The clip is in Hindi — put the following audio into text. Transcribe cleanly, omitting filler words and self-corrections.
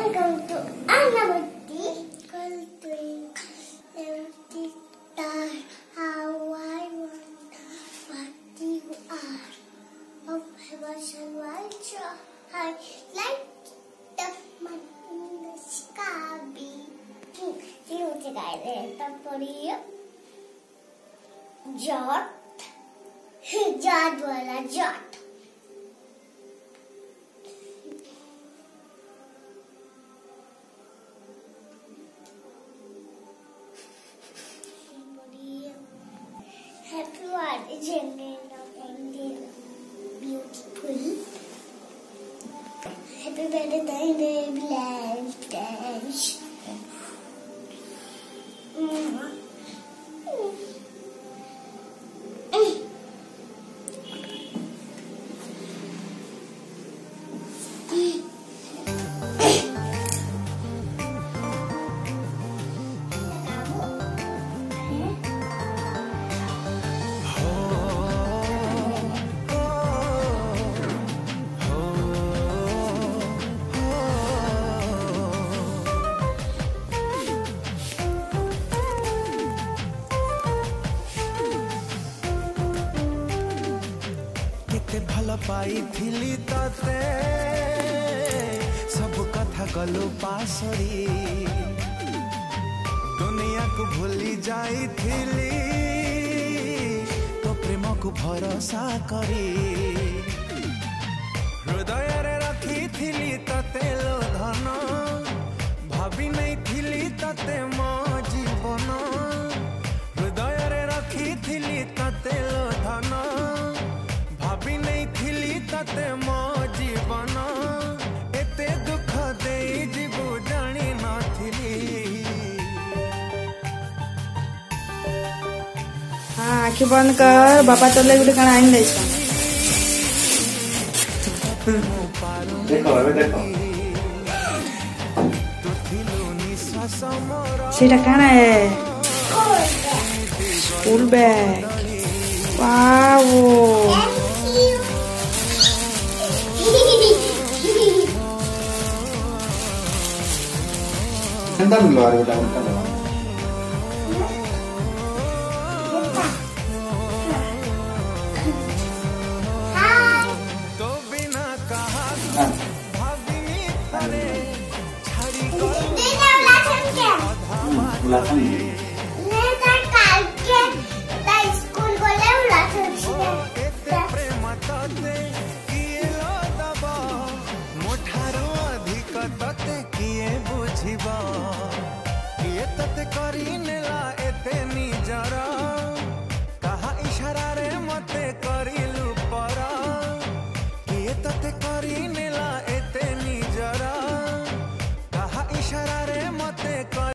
Welcome to Annabutti. Empty star, how I want what you are. Of heavens and white, I like the man in the sky. See what you guys have for you. Jot. Jot wala jot. Happy birthday, India. Beautiful. Happy birthday, baby. Life dash. भल पाई थिली तते सब कथा गलो पासरी दुनिया को भूली जाई थिली तो प्रेम को भरोसा करी हृदय रे रखी थिली तते लो धन भाभी नहीं थिली तते मो जीवन हृदय रे रखी थिली तते लो धन भाभी नहीं थिली तते मो जीवन एते दुख दे जीवु जानी न थिली। हाँ आखि बंद कर बापा तोले गुटे कण आइन देछ देखो अबे देखो सेटा काना है school bag wow Entar dulu hari udah entar. तो बिना कहा भाभी नी थारे छड़ी को Belakang. स्कूल बोले एते प्रेम तते किए लो दबा मोठारो अधिक तते किए बुझिबा किए तते करी नेला एते निजरा कहा इशारा रे मते करिलु